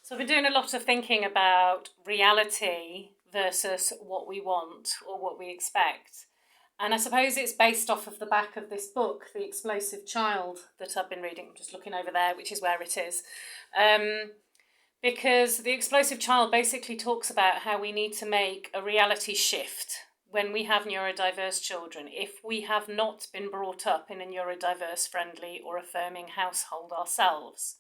So we're doing a lot of thinking about reality versus what we want or what we expect. And I suppose it's based off of the back of this book, The Explosive Child, that I've been reading. I'm just looking over there, which is where it is. Because The Explosive Child basically talks about how we need to make a reality shift when we have neurodiverse children, if we have not been brought up in a neurodiverse, friendly or affirming household ourselves.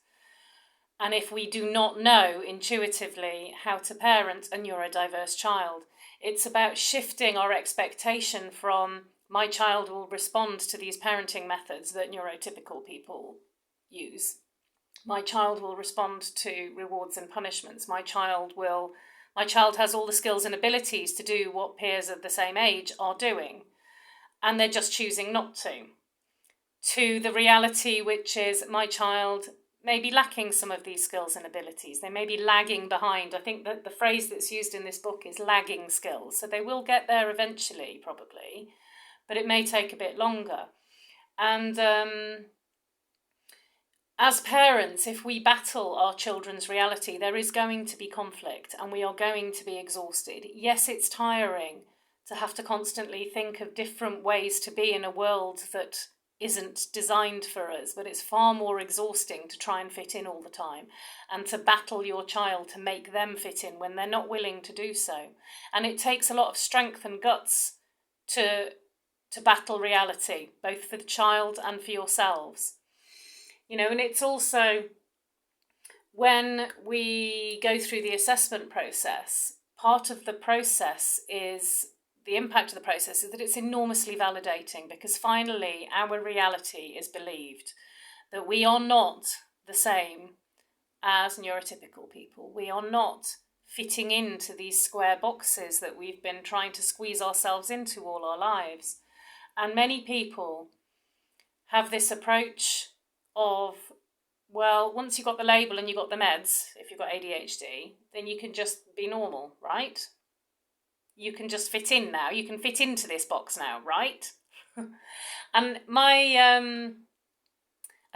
And if we do not know intuitively how to parent a neurodiverse child, it's about shifting our expectation from my child will respond to these parenting methods that neurotypical people use. My child will respond to rewards and punishments. My child has all the skills and abilities to do what peers of the same age are doing, and they're just choosing not to the reality, which is my child may be lacking some of these skills and abilities. They may be lagging behind. I think that the phrase that's used in this book is lagging skills. So they will get there eventually, probably, but it may take a bit longer. And as parents, if we battle our children's reality, there is going to be conflict and we are going to be exhausted. Yes, it's tiring to have to constantly think of different ways to be in a world that isn't designed for us, but it's far more exhausting to try and fit in all the time and to battle your child to make them fit in when they're not willing to do so. And it takes a lot of strength and guts to battle reality, both for the child and for yourselves. You know, and it's also when we go through the assessment process, part of the process is the impact of the process is that it's enormously validating, because finally our reality is believed that we are not the same as neurotypical people. We are not fitting into these square boxes that we've been trying to squeeze ourselves into all our lives. And many people have this approach of, well, once you've got the label and you've got the meds, if you've got ADHD, then you can just be normal, right? You can just fit in now. You can fit into this box now, right? And I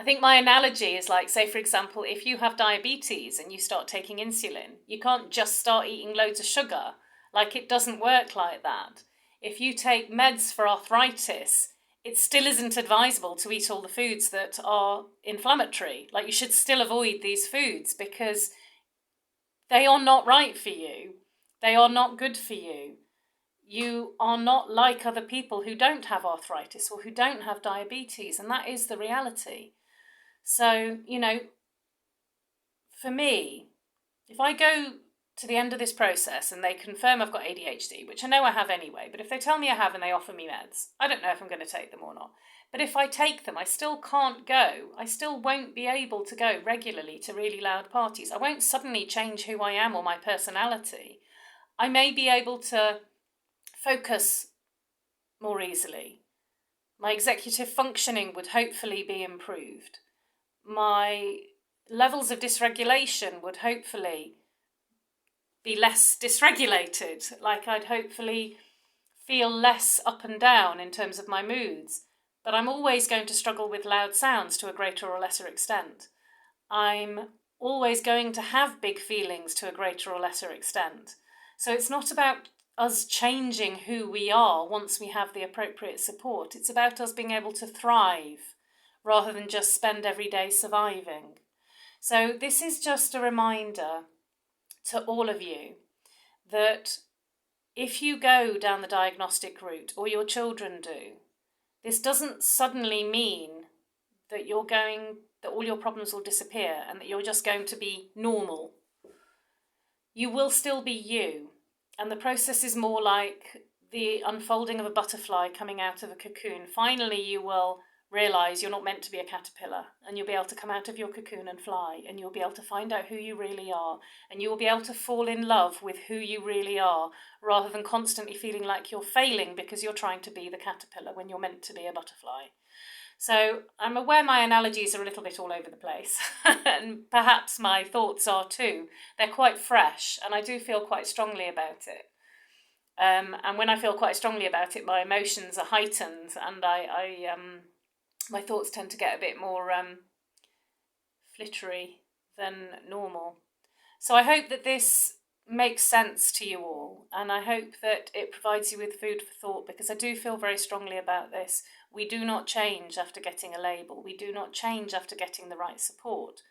think my analogy is like, say, for example, if you have diabetes and you start taking insulin, you can't just start eating loads of sugar. Like, it doesn't work like that. If you take meds for arthritis, it still isn't advisable to eat all the foods that are inflammatory. Like, you should still avoid these foods because they are not right for you. They are not good for you. You are not like other people who don't have arthritis or who don't have diabetes, and that is the reality. So, you know, for me, if I go to the end of this process and they confirm I've got ADHD, which I know I have anyway, but if they tell me I have and they offer me meds, I don't know if I'm going to take them or not. But if I take them, I still can't go. I still won't be able to go regularly to really loud parties. I won't suddenly change who I am or my personality. I may be able to focus more easily. My executive functioning would hopefully be improved. My levels of dysregulation would hopefully be less dysregulated. Like, I'd hopefully feel less up and down in terms of my moods. But I'm always going to struggle with loud sounds to a greater or lesser extent. I'm always going to have big feelings to a greater or lesser extent. So it's not about us changing who we are once we have the appropriate support. It's about us being able to thrive rather than just spend every day surviving. So this is just a reminder to all of you that if you go down the diagnostic route, or your children do, this doesn't suddenly mean that that all your problems will disappear and that you're just going to be normal. You will still be you. And the process is more like the unfolding of a butterfly coming out of a cocoon. Finally, you will realise you're not meant to be a caterpillar, and you'll be able to come out of your cocoon and fly, and you'll be able to find out who you really are, and you will be able to fall in love with who you really are, rather than constantly feeling like you're failing because you're trying to be the caterpillar when you're meant to be a butterfly. So I'm aware my analogies are a little bit all over the place, and perhaps my thoughts are too. They're quite fresh, and I do feel quite strongly about it. And when I feel quite strongly about it, my emotions are heightened, and my thoughts tend to get a bit more flittery than normal. So I hope that this makes sense to you all, and I hope that it provides you with food for thought, because I do feel very strongly about this. We do not change after getting a label. We do not change after getting the right support.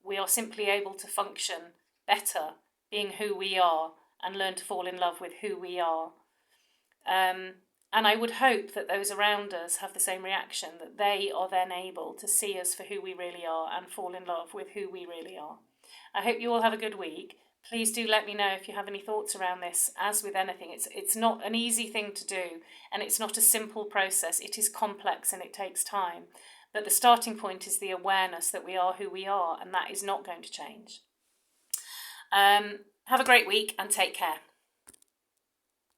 We are simply able to function better being who we are and learn to fall in love with who we are. And I would hope that those around us have the same reaction, that they are then able to see us for who we really are and fall in love with who we really are. I hope you all have a good week. Please do let me know if you have any thoughts around this. As with anything, it's not an easy thing to do, and it's not a simple process. It is complex and it takes time. But the starting point is the awareness that we are who we are, and that is not going to change. Have a great week and take care.